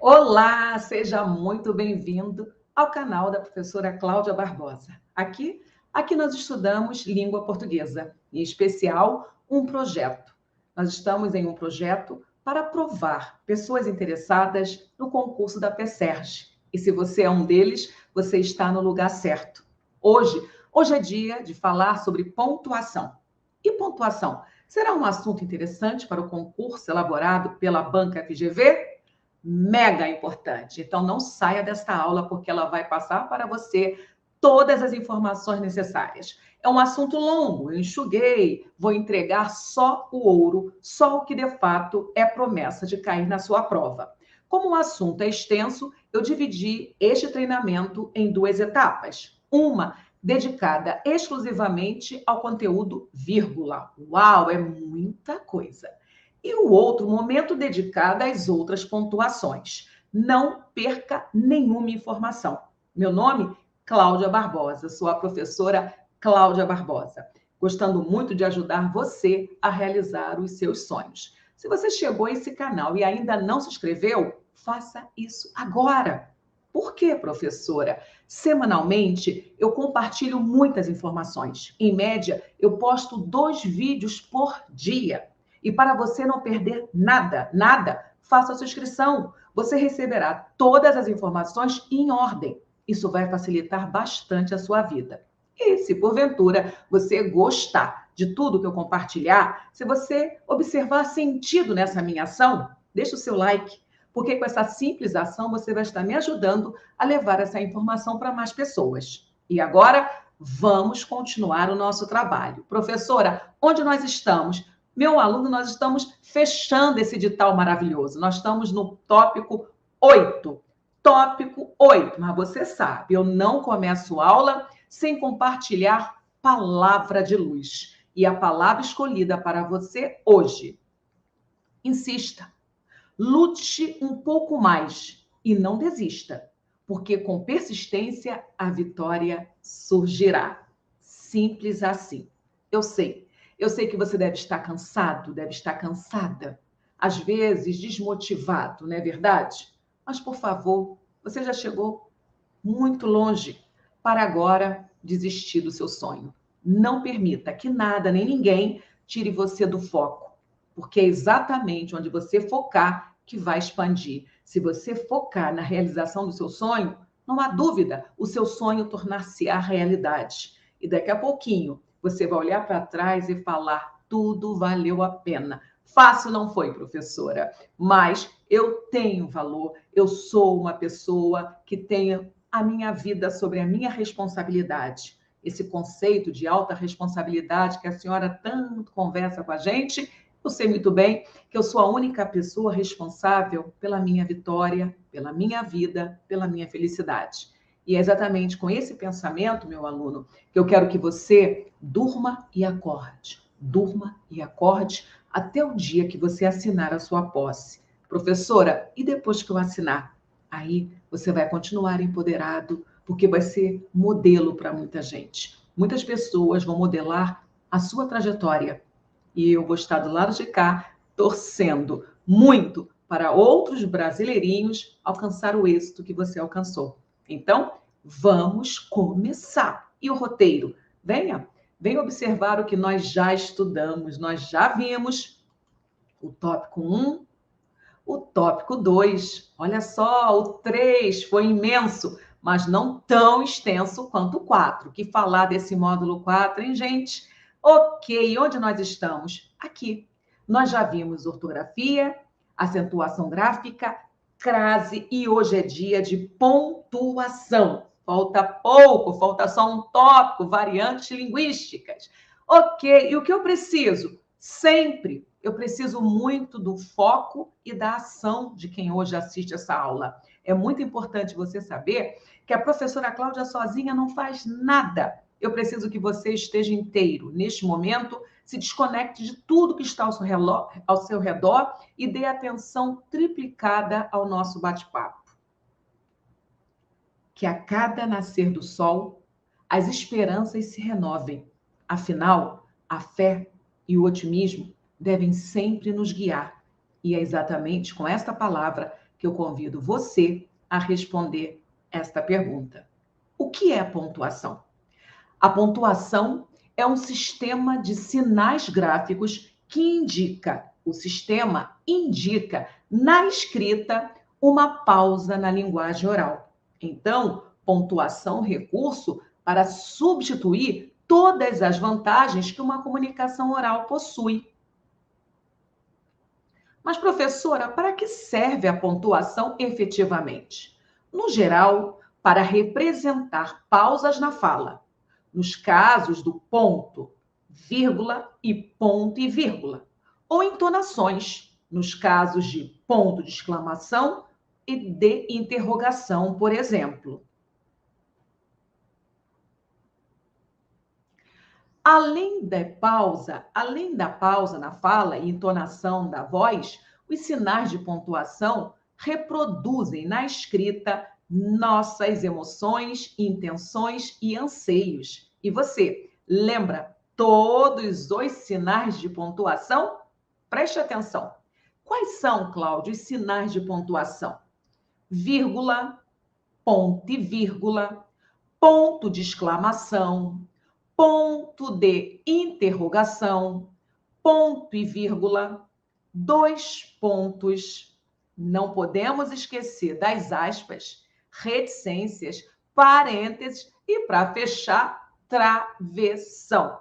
Olá, seja muito bem-vindo ao canal da professora Cláudia Barbosa. Aqui nós estudamos língua portuguesa, em especial um projeto. Nós estamos em um projeto para aprovar pessoas interessadas no concurso da PSERG. E se você é um deles, você está no lugar certo. Hoje é dia de falar sobre pontuação. E pontuação será um assunto interessante para o concurso elaborado pela Banca FGV? Mega importante. Então, não saia desta aula, porque ela vai passar para você todas as informações necessárias. É um assunto longo, eu enxuguei, vou entregar só o ouro, só o que de fato é promessa de cair na sua prova. Como o assunto é extenso, eu dividi este treinamento em duas etapas. Uma dedicada exclusivamente ao conteúdo vírgula. Uau, é muita coisa! E o outro momento dedicado às outras pontuações. Não perca nenhuma informação. Meu nome, Cláudia Barbosa, sou a professora Cláudia Barbosa, gostando muito de ajudar você a realizar os seus sonhos. Se você chegou a esse canal e ainda não se inscreveu, faça isso agora. Por quê, professora? Semanalmente, eu compartilho muitas informações. Em média, eu posto 2 vídeos por dia. E para você não perder nada, faça a sua inscrição. Você receberá todas as informações em ordem. Isso vai facilitar bastante a sua vida. E se porventura você gostar de tudo que eu compartilhar, se você observar sentido nessa minha ação, deixa o seu like, porque com essa simples ação você vai estar me ajudando a levar essa informação para mais pessoas. E agora, vamos continuar o nosso trabalho. Professora, onde nós estamos? Meu aluno, nós estamos fechando esse edital maravilhoso. Nós estamos no tópico 8. Tópico 8. Mas você sabe, eu não começo aula sem compartilhar palavra de luz. E a palavra escolhida para você hoje. Insista. Lute um pouco mais e não desista, porque com persistência a vitória surgirá. Simples assim. Eu sei que você deve estar cansado, deve estar cansada, às vezes desmotivado, não é verdade? Mas, por favor, você já chegou muito longe para agora desistir do seu sonho. Não permita que nada nem ninguém tire você do foco, porque é exatamente onde você focar que vai expandir. Se você focar na realização do seu sonho, não há dúvida, o seu sonho tornar-se-á realidade. E daqui a pouquinho, você vai olhar para trás e falar: tudo valeu a pena. Fácil não foi, professora, mas eu tenho valor, eu sou uma pessoa que tem a minha vida sobre a minha responsabilidade. Esse conceito de alta responsabilidade que a senhora tanto conversa com a gente, eu sei muito bem que eu sou a única pessoa responsável pela minha vitória, pela minha vida, pela minha felicidade. E é exatamente com esse pensamento, meu aluno, que eu quero que você durma e acorde. Durma e acorde até o dia que você assinar a sua posse. Professora, e depois que eu assinar? Aí você vai continuar empoderado, porque vai ser modelo para muita gente. Muitas pessoas vão modelar a sua trajetória. E eu vou estar do lado de cá, torcendo muito para outros brasileirinhos alcançar o êxito que você alcançou. Então, vamos começar. E o roteiro? Venha observar o que nós já estudamos, nós já vimos o tópico 1, o tópico 2. Olha só, o 3 foi imenso, mas não tão extenso quanto o 4. Que falar desse módulo 4, hein, gente? Ok, onde nós estamos? Aqui. Nós já vimos ortografia, acentuação gráfica, crase e hoje é dia de pontuação. Falta pouco, falta só um tópico, variantes linguísticas. Ok, e o que eu preciso? Sempre eu preciso muito do foco e da ação de quem hoje assiste essa aula. É muito importante você saber que a professora Cláudia sozinha não faz nada. Eu preciso que você esteja inteiro. Neste momento, se desconecte de tudo que está ao seu redor e dê atenção triplicada ao nosso bate-papo. Que a cada nascer do sol, as esperanças se renovem. Afinal, a fé e o otimismo devem sempre nos guiar. E é exatamente com esta palavra que eu convido você a responder esta pergunta. O que é pontuação? A pontuação é um sistema de sinais gráficos que o sistema indica na escrita uma pausa na linguagem oral. Então, pontuação é um recurso para substituir todas as vantagens que uma comunicação oral possui. Mas, professora, para que serve a pontuação efetivamente? No geral, para representar pausas na fala, nos casos do ponto, vírgula e ponto e vírgula, ou entonações, nos casos de ponto de exclamação e de interrogação, por exemplo. Além da pausa na fala e entonação da voz, os sinais de pontuação reproduzem na escrita nossas emoções, intenções e anseios. E você lembra todos os sinais de pontuação? Preste atenção. Quais são, Cláudio, os sinais de pontuação? Vírgula, ponto e vírgula, ponto de exclamação, ponto de interrogação, ponto e vírgula, dois pontos. Não podemos esquecer das aspas, reticências, parênteses e, para fechar, travessão.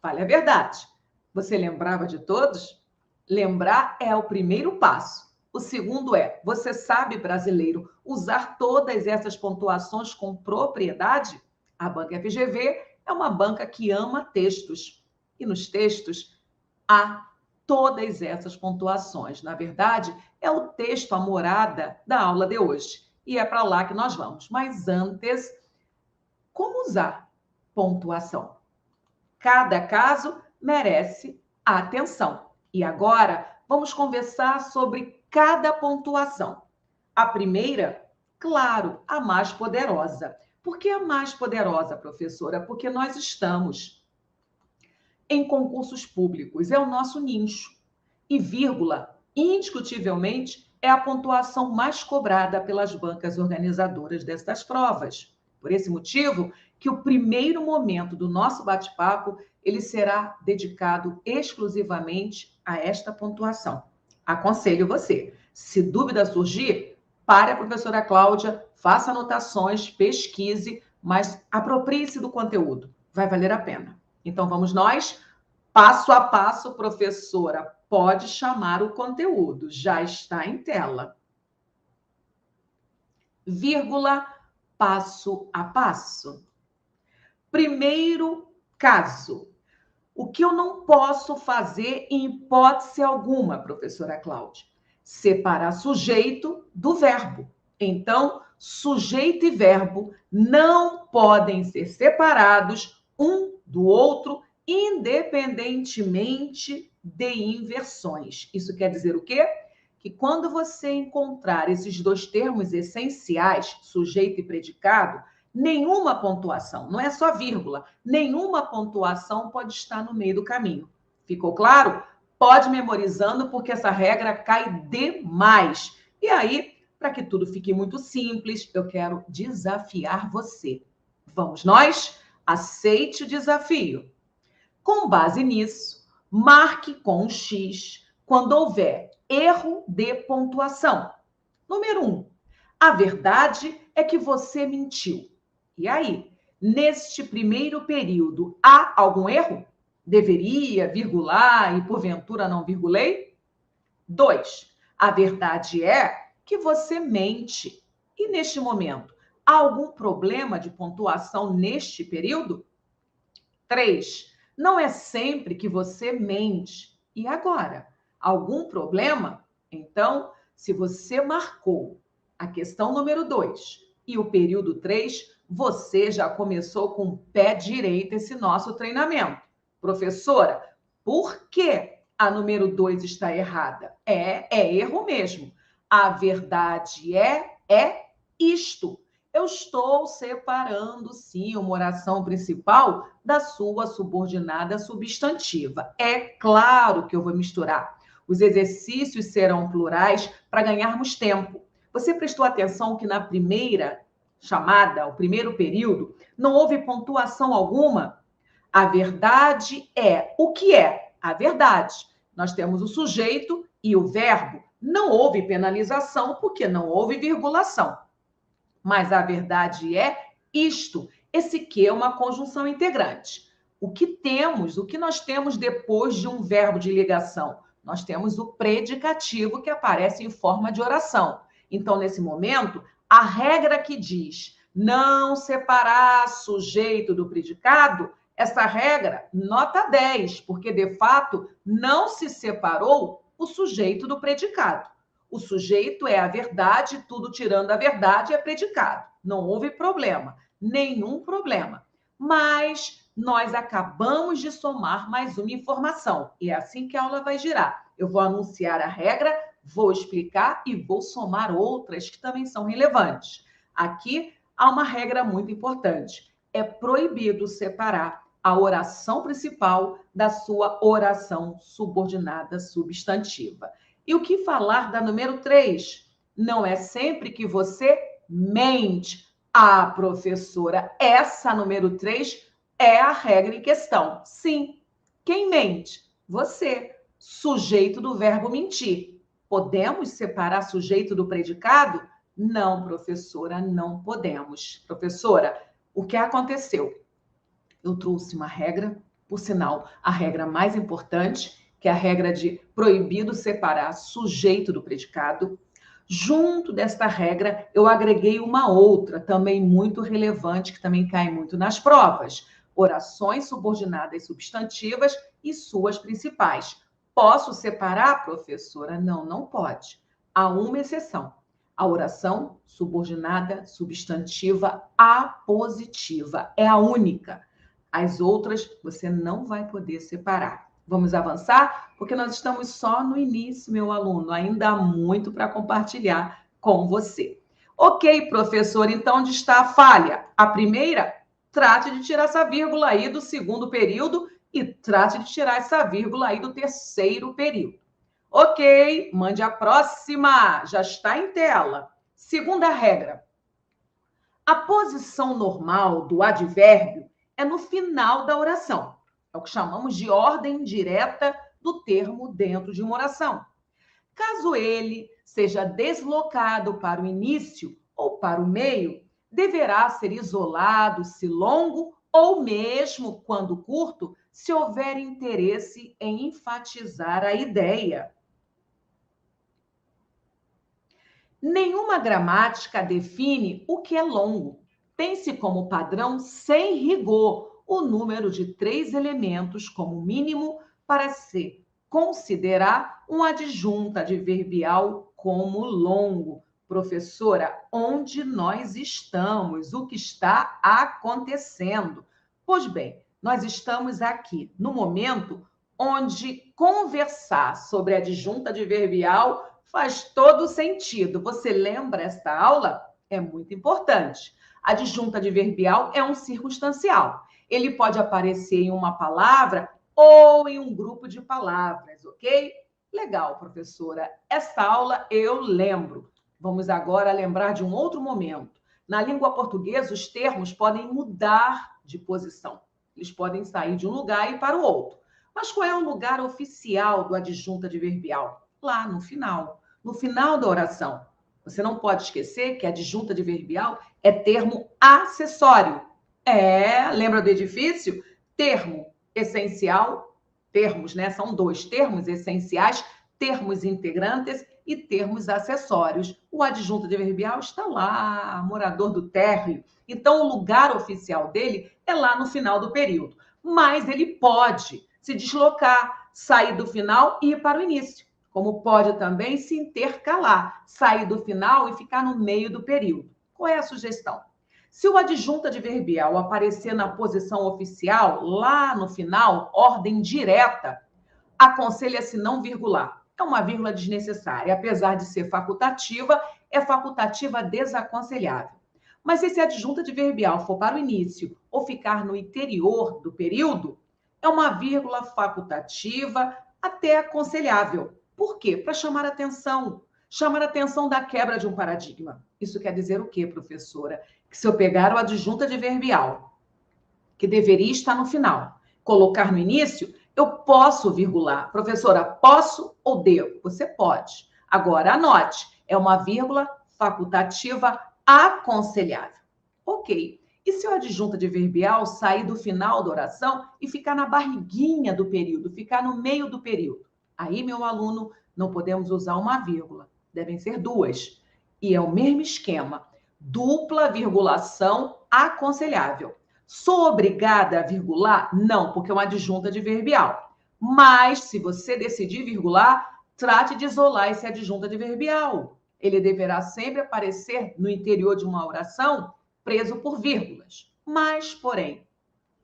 Fale a verdade. Você lembrava de todos? Lembrar é o primeiro passo. O segundo é, você sabe, brasileiro, usar todas essas pontuações com propriedade? A Banca FGV é uma banca que ama textos. E nos textos há todas essas pontuações. Na verdade, é o texto, a morada da aula de hoje. E é para lá que nós vamos. Mas antes, como usar pontuação? Cada caso merece atenção. E agora, vamos conversar sobre cada pontuação. A primeira, claro, a mais poderosa. Por que a mais poderosa, professora? Porque nós estamos em concursos públicos, é o nosso nicho. E vírgula, indiscutivelmente, é a pontuação mais cobrada pelas bancas organizadoras destas provas. Por esse motivo, que o primeiro momento do nosso bate-papo, ele será dedicado exclusivamente a esta pontuação. Aconselho você, se dúvida surgir, pare a professora Cláudia, faça anotações, pesquise, mas aproprie-se do conteúdo. Vai valer a pena. Então, vamos nós, passo a passo, professora, pode chamar o conteúdo, já está em tela. Vírgula, passo a passo. Primeiro caso, o que eu não posso fazer em hipótese alguma, professora Cláudia? Separar sujeito do verbo. Então, sujeito e verbo não podem ser separados um do outro, independentemente de inversões. Isso quer dizer o quê? Que quando você encontrar esses dois termos essenciais, sujeito e predicado, nenhuma pontuação, não é só vírgula, nenhuma pontuação pode estar no meio do caminho. Ficou claro? Pode memorizando, porque essa regra cai demais. E aí, para que tudo fique muito simples, eu quero desafiar você. Vamos nós? Aceite o desafio. Com base nisso, marque com um X quando houver erro de pontuação. Número 1. A verdade é que você mentiu. E aí, neste primeiro período, há algum erro? Deveria virgular e porventura não virgulei? 2. A verdade é que você mente. E neste momento, há algum problema de pontuação neste período? 3. Não é sempre que você mente. E agora? Algum problema? Então, se você marcou a questão número 2 e o período 3, você já começou com o pé direito esse nosso treinamento. Professora, por que a número 2 está errada? É erro mesmo. A verdade é isto. Eu estou separando, sim, uma oração principal da sua subordinada substantiva. É claro que eu vou misturar. Os exercícios serão plurais para ganharmos tempo. Você prestou atenção que na primeira chamada, o primeiro período, não houve pontuação alguma? A verdade é o que é a verdade. Nós temos o sujeito e o verbo. Não houve penalização porque não houve virgulação. Mas a verdade é isto. Esse que é uma conjunção integrante. O que nós temos depois de um verbo de ligação? Nós temos o predicativo que aparece em forma de oração. Então, nesse momento, a regra que diz não separar sujeito do predicado, essa regra, nota 10, porque de fato não se separou o sujeito do predicado. O sujeito é a verdade, tudo tirando a verdade é predicado. Não houve problema, nenhum problema. Mas nós acabamos de somar mais uma informação. E é assim que a aula vai girar. Eu vou anunciar a regra, vou explicar e vou somar outras que também são relevantes. Aqui há uma regra muito importante. É proibido separar a oração principal da sua oração subordinada substantiva. E o que falar da número 3? Não é sempre que você mente. Ah, professora, essa número 3 é a regra em questão. Sim. Quem mente? Você, sujeito do verbo mentir. Podemos separar sujeito do predicado? Não, professora, não podemos. Professora, o que aconteceu? Eu trouxe uma regra, por sinal, a regra mais importante, que é a regra de proibido separar sujeito do predicado. Junto desta regra, eu agreguei uma outra, também muito relevante, que também cai muito nas provas. Orações subordinadas substantivas e suas principais. Posso separar, professora? Não, não pode. Há uma exceção. A oração subordinada substantiva apositiva. É a única. As outras você não vai poder separar. Vamos avançar? Porque nós estamos só no início, meu aluno. Ainda há muito para compartilhar com você. Ok, professor, então onde está a falha? A primeira, trate de tirar essa vírgula aí do segundo período e trate de tirar essa vírgula aí do terceiro período. Ok, mande a próxima. Já está em tela. Segunda regra. A posição normal do advérbio é no final da oração. É o que chamamos de ordem direta do termo dentro de uma oração. Caso ele seja deslocado para o início ou para o meio, deverá ser isolado se longo ou mesmo, quando curto, se houver interesse em enfatizar a ideia. Nenhuma gramática define o que é longo. Tem-se como padrão, sem rigor, o número de 3 elementos como mínimo para se considerar um adjunto adverbial como longo. Professora, onde nós estamos? O que está acontecendo? Pois bem, nós estamos aqui no momento onde conversar sobre adjunto adverbial faz todo sentido. Você lembra esta aula? É muito importante. Adjunto adverbial é um circunstancial. Ele pode aparecer em uma palavra ou em um grupo de palavras, ok? Legal, professora. Esta aula eu lembro. Vamos agora lembrar de um outro momento. Na língua portuguesa, os termos podem mudar de posição. Eles podem sair de um lugar e ir para o outro. Mas qual é o lugar oficial do adjunto adverbial? Lá no final. No final da oração. Você não pode esquecer que adjunto adverbial é termo acessório. Lembra do edifício? Termo essencial, termos, né? São 2 termos essenciais, termos integrantes e termos acessórios. O adjunto adverbial está lá, morador do térreo. Então, o lugar oficial dele é lá no final do período. Mas ele pode se deslocar, sair do final e ir para o início. Como pode também se intercalar, sair do final e ficar no meio do período. Qual é a sugestão? Se o adjunto adverbial aparecer na posição oficial, lá no final, ordem direta, aconselha-se não virgular. É uma vírgula desnecessária. Apesar de ser facultativa, é facultativa desaconselhável. Mas se esse adjunto adverbial for para o início ou ficar no interior do período, é uma vírgula facultativa até aconselhável. Por quê? Para chamar atenção. Chamar a atenção da quebra de um paradigma. Isso quer dizer o quê, professora? Que se eu pegar o adjunto adverbial, que deveria estar no final, colocar no início, eu posso virgular. Professora, posso ou devo? Você pode. Agora, anote, é uma vírgula facultativa aconselhável. Ok. E se o adjunto adverbial sair do final da oração e ficar na barriguinha do período, ficar no meio do período? Aí, meu aluno, não podemos usar uma vírgula, devem ser duas. E é o mesmo esquema, dupla virgulação aconselhável. Sou obrigada a virgular? Não, porque é uma adjunta adverbial. Mas, se você decidir virgular, trate de isolar esse adjunto adverbial. Ele deverá sempre aparecer no interior de uma oração preso por vírgulas. Mas, porém,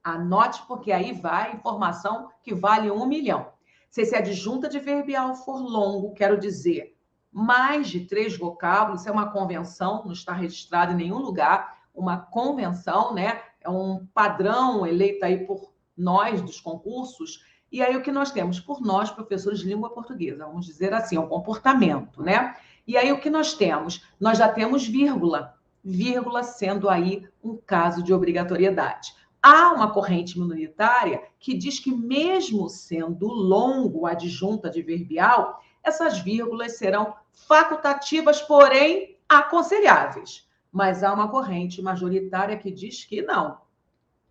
anote porque aí vai a informação que vale 1 milhão. Se esse adjunto adverbial for longo, quero dizer, mais de 3 vocábulos, isso é uma convenção, não está registrado em nenhum lugar, uma convenção, né? É um padrão eleito aí por nós dos concursos. E aí o que nós temos? Por nós, professores de língua portuguesa, vamos dizer assim, é um comportamento, né? E aí o que nós temos? Nós já temos vírgula, vírgula sendo aí um caso de obrigatoriedade. Há uma corrente minoritária que diz que, mesmo sendo longo o adjunto adverbial, essas vírgulas serão facultativas, porém aconselháveis. Mas há uma corrente majoritária que diz que não.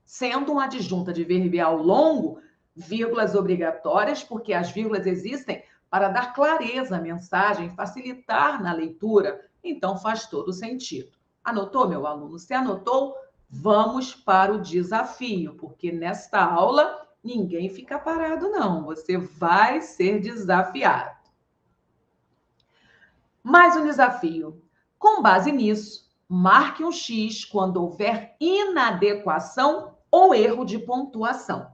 Sendo um adjunto adverbial longo, vírgulas obrigatórias, porque as vírgulas existem para dar clareza à mensagem, facilitar na leitura, então faz todo sentido. Anotou, meu aluno? Se anotou, vamos para o desafio, porque nesta aula ninguém fica parado, não. Você vai ser desafiado. Mais um desafio. Com base nisso, marque um X quando houver inadequação ou erro de pontuação.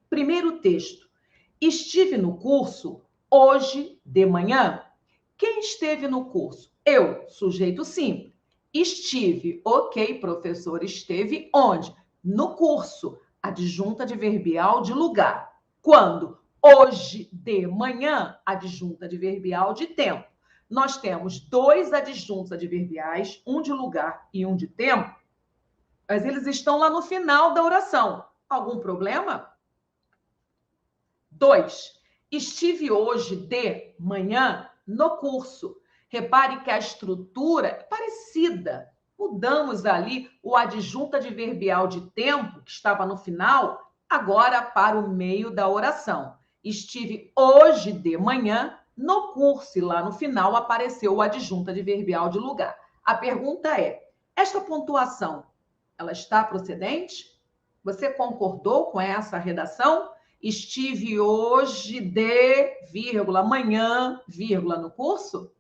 Primeiro texto. Estive no curso hoje de manhã. Quem esteve no curso? Eu, sujeito simples. Estive. Ok, professor, esteve onde? No curso. Adjunta adverbial de lugar. Quando? Hoje de manhã, adjunta adverbial de tempo. Nós temos 2 adjuntos adverbiais, um de lugar e um de tempo, mas eles estão lá no final da oração. Algum problema? 2. Estive hoje de manhã no curso. Repare que a estrutura é parecida. Mudamos ali o adjunto adverbial de tempo, que estava no final, agora para o meio da oração. Estive hoje de manhã no curso, e lá no final apareceu o adjunto adverbial de lugar. A pergunta é, esta pontuação, ela está procedente? Você concordou com essa redação? Estive hoje de, vírgula, amanhã, vírgula, no curso?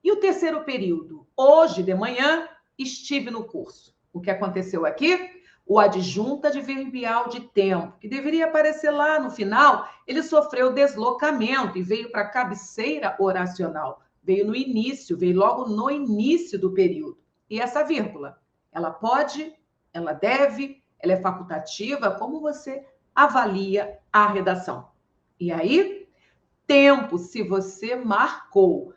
E o terceiro período? Hoje de manhã, estive no curso. O que aconteceu aqui? O adjunto adverbial de tempo, que deveria aparecer lá no final, ele sofreu deslocamento e veio para a cabeceira oracional. Veio no início, veio logo no início do período. E essa vírgula, ela pode, ela deve, ela é facultativa, como você avalia a redação? E aí, tempo, se você marcou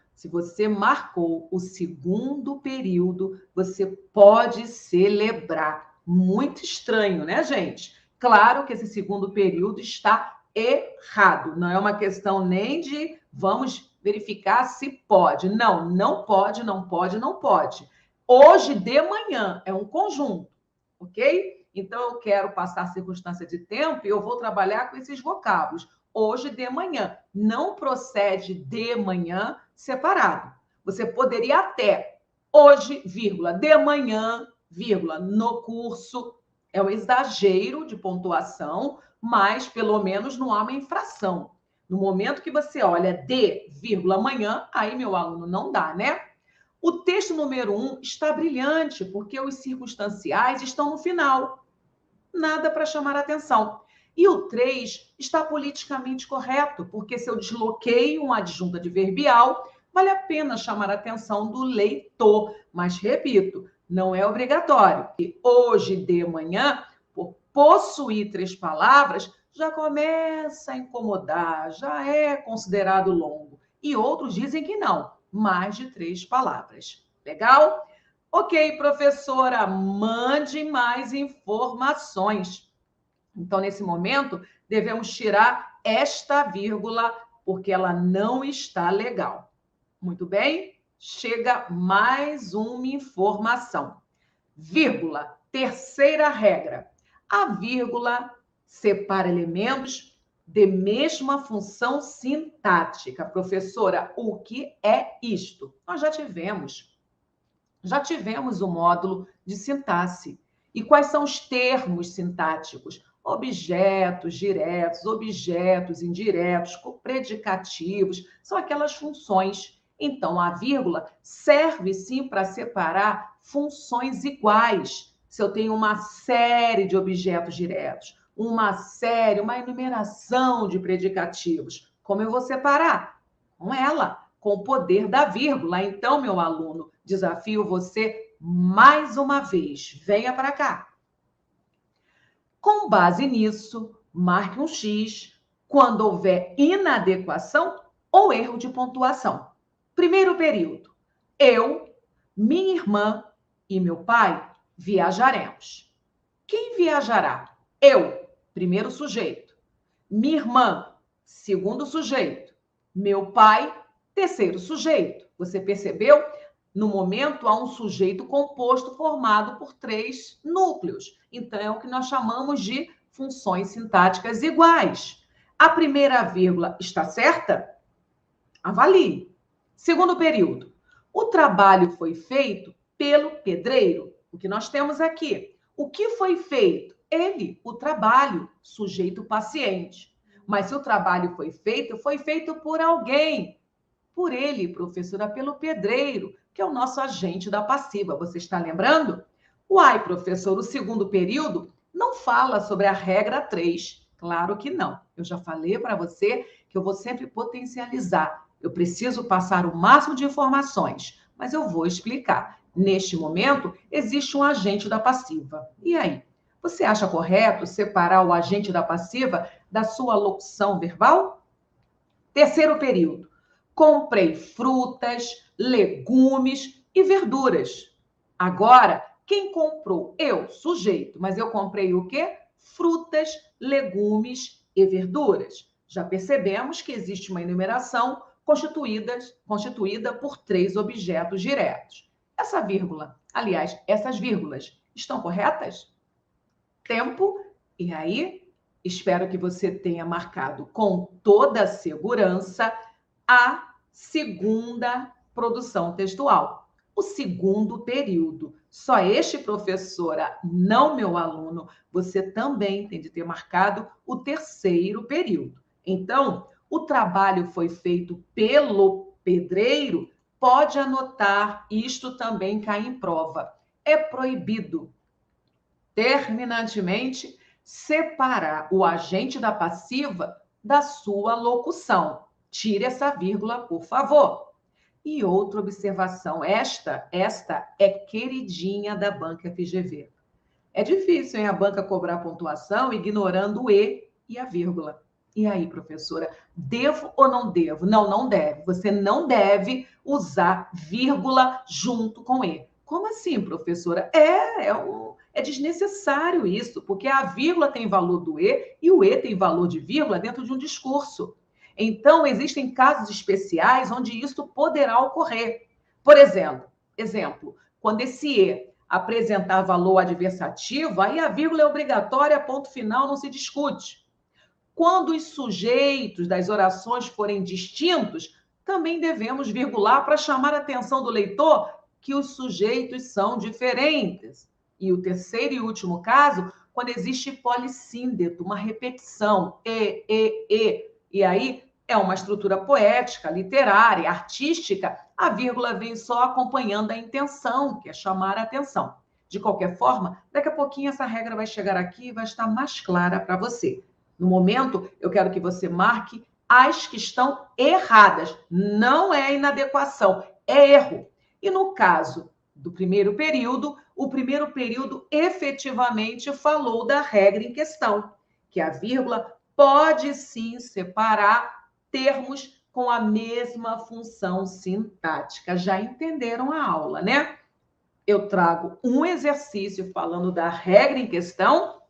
o segundo período, você pode celebrar. Muito estranho, né, gente? Claro que esse segundo período está errado. Não é uma questão nem de vamos verificar se pode. Não, não pode, não pode, não pode. Hoje de manhã é um conjunto, ok? Então, eu quero passar circunstância de tempo e eu vou trabalhar com esses vocábulos. Hoje de manhã. Não procede de manhã separado. Você poderia até hoje, vírgula, de manhã, vírgula, no curso. É um exagero de pontuação, mas pelo menos não há uma infração. No momento que você olha de, vírgula, amanhã, aí, meu aluno, não dá, né? O texto número 1 está brilhante, porque os circunstanciais estão no final. Nada para chamar a atenção. E o 3 está politicamente correto, porque se eu desloquei um adjunto adverbial, vale a pena chamar a atenção do leitor. Mas, repito, não é obrigatório. E hoje de manhã, por possuir 3 palavras, já começa a incomodar, já é considerado longo. E outros dizem que não. mais de 3 palavras. Legal? Ok, professora, mande mais informações. Então, nesse momento, devemos tirar esta vírgula, porque ela não está legal. Muito bem? Chega mais uma informação. Vírgula, terceira regra. A vírgula separa elementos de mesma função sintática. Professora, o que é isto? Nós já tivemos o módulo de sintaxe. E quais são os termos sintáticos? Objetos diretos, objetos indiretos, predicativos, são aquelas funções. Então, a vírgula serve sim para separar funções iguais. Se eu tenho uma série de objetos diretos, uma enumeração de predicativos, como eu vou separar? Com ela, com o poder da vírgula. Então, meu aluno, desafio você mais uma vez. Venha para cá. Com base nisso, marque um X quando houver inadequação ou erro de pontuação. Primeiro período. Eu, minha irmã e meu pai viajaremos. Quem viajará? Eu, primeiro sujeito. Minha irmã, segundo sujeito. Meu pai, terceiro sujeito. Você percebeu? No momento, há um sujeito composto formado por 3 núcleos. Então, é o que nós chamamos de funções sintáticas iguais. A primeira vírgula está certa? Avalie. Segundo período. O trabalho foi feito pelo pedreiro. O que nós temos aqui? O que foi feito? Ele, o trabalho, sujeito paciente. Mas se o trabalho foi feito por alguém. Por ele, professora, pelo pedreiro, que é o nosso agente da passiva. Você está lembrando? Uai, professor, o segundo período não fala sobre a regra 3. Claro que não. Eu já falei para você que eu vou sempre potencializar. Eu preciso passar o máximo de informações, mas eu vou explicar. Neste momento, existe um agente da passiva. E aí? Você acha correto separar o agente da passiva da sua locução verbal? Terceiro período. Comprei frutas, legumes e verduras. Agora, quem comprou? Eu, sujeito. Mas eu comprei o quê? Frutas, legumes e verduras. Já percebemos que existe uma enumeração constituída por 3 objetos diretos. Essa vírgula, aliás, essas vírgulas, estão corretas? Tempo. E aí, espero que você tenha marcado com toda a segurança a segunda produção textual, o segundo período. Só este, professora, não meu aluno, você também tem de ter marcado o terceiro período. Então, o trabalho foi feito pelo pedreiro, pode anotar, isto também cai em prova. É proibido, terminantemente, separar o agente da passiva da sua locução. Tire essa vírgula, por favor. E outra observação, esta é queridinha da banca FGV. É difícil, hein, a banca cobrar pontuação ignorando o e a vírgula. E aí, professora, devo ou não devo? Não, não deve. Você não deve usar vírgula junto com e. Como assim, professora? É desnecessário isso, porque a vírgula tem valor do e o e tem valor de vírgula dentro de um discurso. Então, existem casos especiais onde isso poderá ocorrer. Por exemplo, quando esse e apresentar valor adversativo, aí a vírgula é obrigatória, ponto final, não se discute. Quando os sujeitos das orações forem distintos, também devemos virgular para chamar a atenção do leitor que os sujeitos são diferentes. E o terceiro e último caso, quando existe polissíndeto, uma repetição, e aí é uma estrutura poética, literária, artística, a vírgula vem só acompanhando a intenção, que é chamar a atenção. De qualquer forma, daqui a pouquinho essa regra vai chegar aqui e vai estar mais clara para você. No momento, eu quero que você marque as que estão erradas. Não é inadequação, é erro. E no caso do primeiro período, o primeiro período efetivamente falou da regra em questão, que a vírgula pode sim separar termos com a mesma função sintática. Já entenderam a aula, né? Eu trago um exercício falando da regra em questão,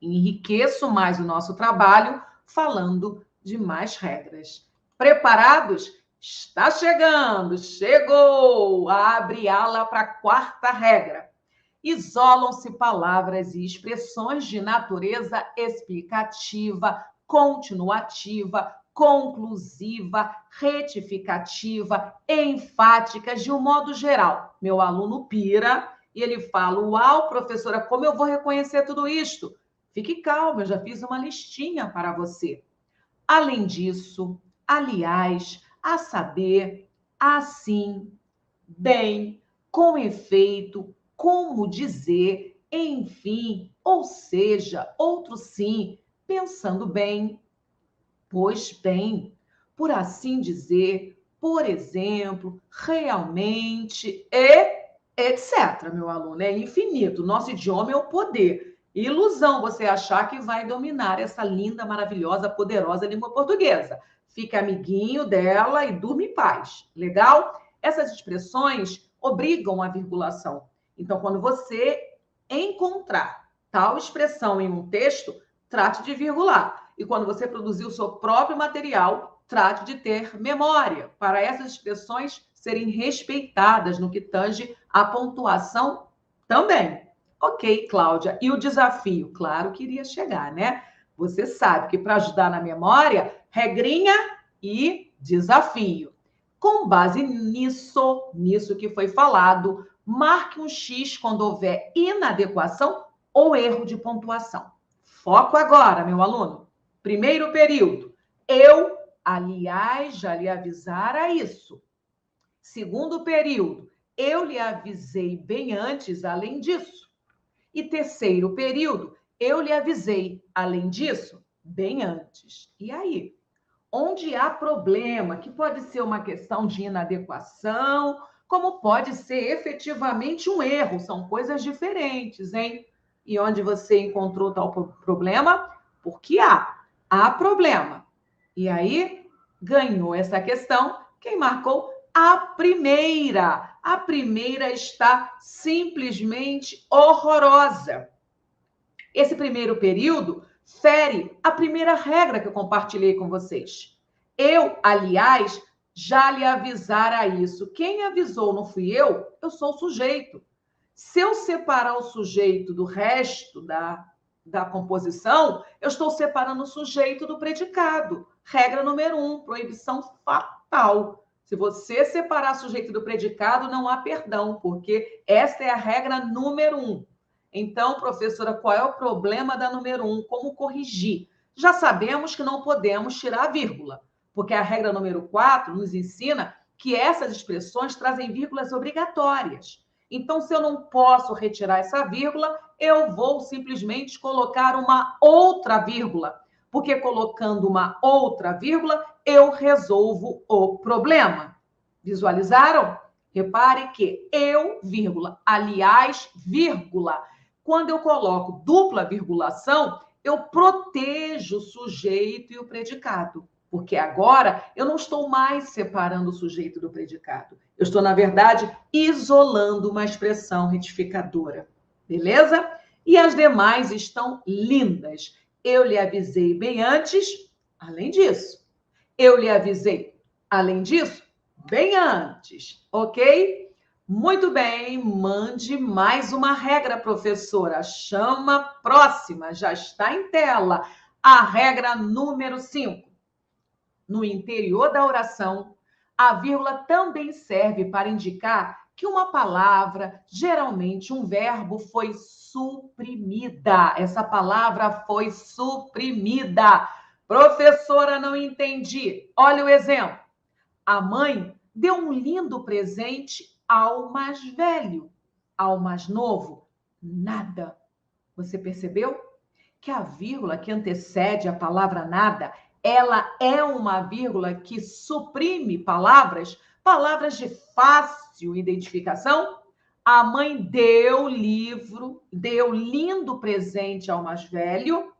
enriqueço mais o nosso trabalho falando de mais regras. Preparados? Está chegando, chegou! Abre ala para a quarta regra. Isolam-se palavras e expressões de natureza explicativa, continuativa, conclusiva, retificativa, enfáticas, de um modo geral. Meu aluno pira e ele fala: uau, professora, como eu vou reconhecer tudo isto? Fique calma, eu já fiz uma listinha para você. Além disso, aliás, a saber, assim, bem, com efeito, como dizer, enfim, ou seja, outro sim, pensando bem, pois bem, por assim dizer, por exemplo, realmente, e etc., meu aluno. É infinito. Nosso idioma é o poder. Ilusão você achar que vai dominar essa linda, maravilhosa, poderosa língua portuguesa. Fica amiguinho dela e durma em paz. Legal? Essas expressões obrigam a virgulação. Então, quando você encontrar tal expressão em um texto, trate de virgular. E quando você produzir o seu próprio material, trate de ter memória para essas expressões serem respeitadas no que tange à pontuação também. Ok, Cláudia. E o desafio? Claro que iria chegar, né? Você sabe que para ajudar na memória, regrinha e desafio. Com base nisso que foi falado, marque um X quando houver inadequação ou erro de pontuação. Foco agora, meu aluno. Primeiro período. Eu, aliás, já lhe avisara isso. Segundo período. Eu lhe avisei bem antes, além disso. E terceiro período. Eu lhe avisei, além disso, bem antes. E aí? Onde há problema, que pode ser uma questão de inadequação, como pode ser efetivamente um erro, são coisas diferentes, hein? E onde você encontrou tal problema? Porque há problema. E aí, ganhou essa questão quem marcou a primeira. A primeira está simplesmente horrorosa. Esse primeiro período fere a primeira regra que eu compartilhei com vocês. Eu, aliás, já lhe avisara isso. Quem avisou não fui eu sou o sujeito. Se eu separar o sujeito do resto da composição, eu estou separando o sujeito do predicado. Regra número 1, proibição fatal. Se você separar o sujeito do predicado, não há perdão, porque essa é a regra número 1. Então, professora, qual é o problema da número 1? Como corrigir? Já sabemos que não podemos tirar a vírgula, porque a regra número 4 nos ensina que essas expressões trazem vírgulas obrigatórias. Então, se eu não posso retirar essa vírgula, eu vou simplesmente colocar uma outra vírgula, porque colocando uma outra vírgula, eu resolvo o problema. Visualizaram? Repare que eu, vírgula, aliás, vírgula. Quando eu coloco dupla virgulação, eu protejo o sujeito e o predicado, porque agora eu não estou mais separando o sujeito do predicado. Eu estou, na verdade, isolando uma expressão retificadora. Beleza? E as demais estão lindas. Eu lhe avisei bem antes, além disso. Eu lhe avisei, além disso, bem antes, ok? Muito bem, mande mais uma regra, professora. Chama próxima, já está em tela. A regra número 5. No interior da oração, a vírgula também serve para indicar que uma palavra, geralmente um verbo, foi suprimida. Essa palavra foi suprimida. Professora, não entendi. Olha o exemplo. A mãe deu um lindo presente ao mais velho. Ao mais novo, nada. Você percebeu? Que a vírgula que antecede a palavra nada, ela é uma vírgula que suprime palavras de fácil identificação. A mãe deu livro, deu lindo presente ao mais velho.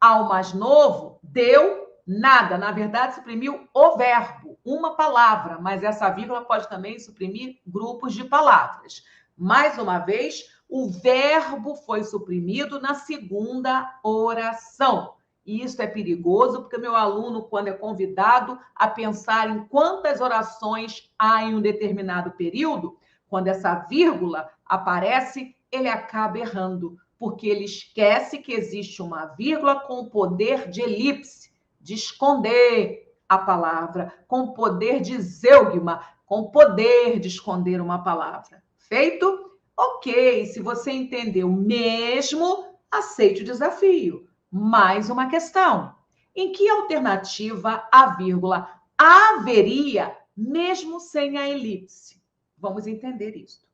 Ao mais novo, deu Nada. Na verdade, suprimiu o verbo, uma palavra, mas essa vírgula pode também suprimir grupos de palavras. Mais uma vez, o verbo foi suprimido na segunda oração. E isso é perigoso, porque meu aluno, quando é convidado a pensar em quantas orações há em um determinado período, quando essa vírgula aparece, ele acaba errando, porque ele esquece que existe uma vírgula com o poder de elipse, de esconder a palavra, com o poder de zeugma, com o poder de esconder uma palavra. Feito? Ok, se você entendeu mesmo, aceite o desafio. Mais uma questão. Em que alternativa a vírgula haveria, mesmo sem a elipse? Vamos entender isso.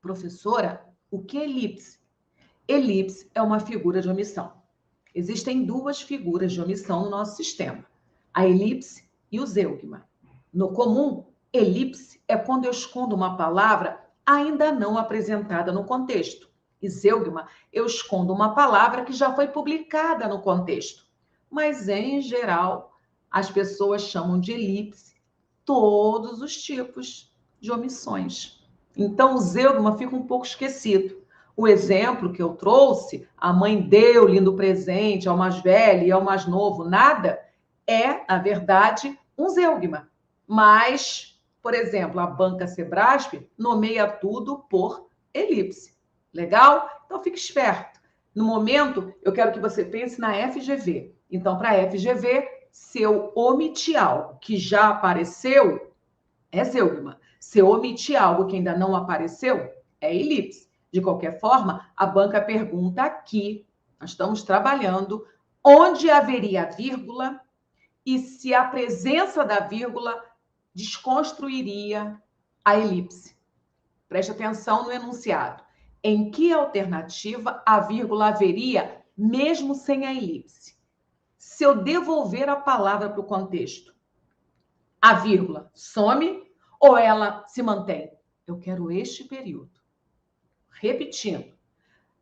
Professora, o que é elipse? Elipse é uma figura de omissão. Existem duas figuras de omissão no nosso sistema, a elipse e o zeugma. No comum, elipse é quando eu escondo uma palavra ainda não apresentada no contexto. E zeugma, eu escondo uma palavra que já foi publicada no contexto. Mas, em geral, as pessoas chamam de elipse todos os tipos de omissões. Então, o zeugma fica um pouco esquecido. O exemplo que eu trouxe, a mãe deu lindo presente ao mais velho e ao mais novo, nada, é, na verdade, um zeugma. Mas, por exemplo, a banca Sebrasp nomeia tudo por elipse. Legal? Então, fique esperto. No momento, eu quero que você pense na FGV. Então, para a FGV, se eu omitir algo que já apareceu, é zeugma. Se eu omitir algo que ainda não apareceu, é elipse. De qualquer forma, a banca pergunta aqui, nós estamos trabalhando, onde haveria vírgula e se a presença da vírgula desconstruiria a elipse. Preste atenção no enunciado. Em que alternativa a vírgula haveria, mesmo sem a elipse? Se eu devolver a palavra para o contexto, a vírgula some ou ela se mantém? Eu quero este período. Repetindo,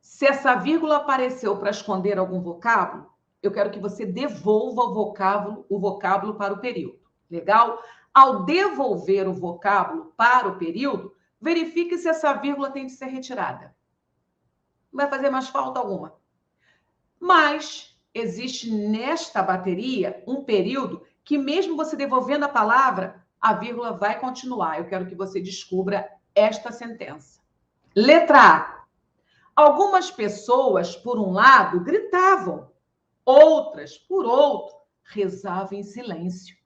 se essa vírgula apareceu para esconder algum vocábulo, eu quero que você devolva o vocábulo para o período. Legal? Ao devolver o vocábulo para o período, verifique se essa vírgula tem de ser retirada. Não vai fazer mais falta alguma. Mas existe nesta bateria um período que, mesmo você devolvendo a palavra, a vírgula vai continuar. Eu quero que você descubra esta sentença. Letra A. Algumas pessoas, por um lado, gritavam. Outras, por outro, rezavam em silêncio.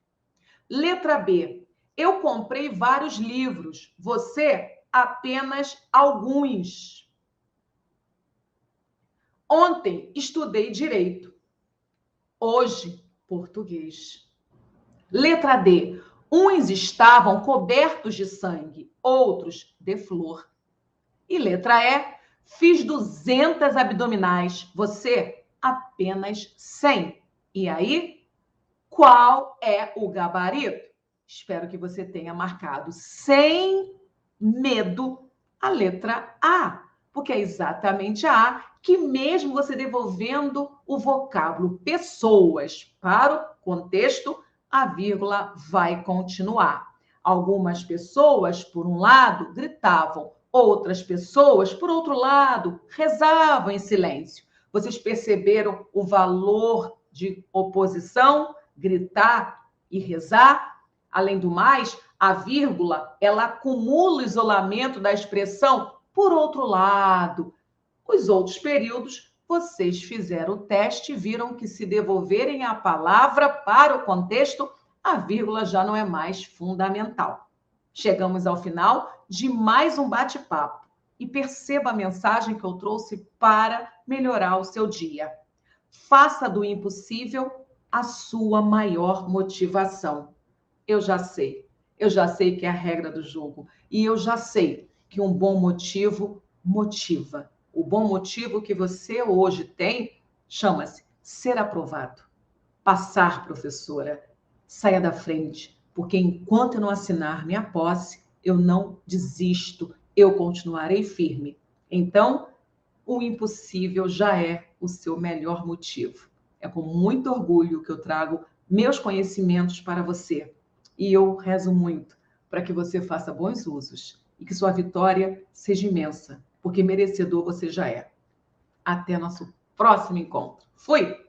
Letra B. Eu comprei vários livros. Você, apenas alguns. Ontem, estudei direito. Hoje, português. Letra D. Uns estavam cobertos de sangue, outros de flor. E letra E. Fiz 200 abdominais, você apenas 100. E aí, qual é o gabarito? Espero que você tenha marcado sem medo a letra A, porque é exatamente a A que, mesmo você devolvendo o vocábulo pessoas para o contexto, a vírgula vai continuar. Algumas pessoas, por um lado, gritavam. Outras pessoas, por outro lado, rezavam em silêncio. Vocês perceberam o valor de oposição, gritar e rezar? Além do mais, a vírgula, ela acumula o isolamento da expressão por outro lado. Os outros períodos, vocês fizeram o teste e viram que, se devolverem a palavra para o contexto, a vírgula já não é mais fundamental. Chegamos ao final de mais um bate-papo e perceba a mensagem que eu trouxe para melhorar o seu dia. Faça do impossível a sua maior motivação. Eu já sei que é a regra do jogo e eu já sei que um bom motivo motiva. O bom motivo que você hoje tem chama-se ser aprovado. Passar, professora, saia da frente. Porque enquanto eu não assinar minha posse, eu não desisto, eu continuarei firme. Então, o impossível já é o seu melhor motivo. É com muito orgulho que eu trago meus conhecimentos para você. E eu rezo muito para que você faça bons usos e que sua vitória seja imensa, porque merecedor você já é. Até nosso próximo encontro. Fui!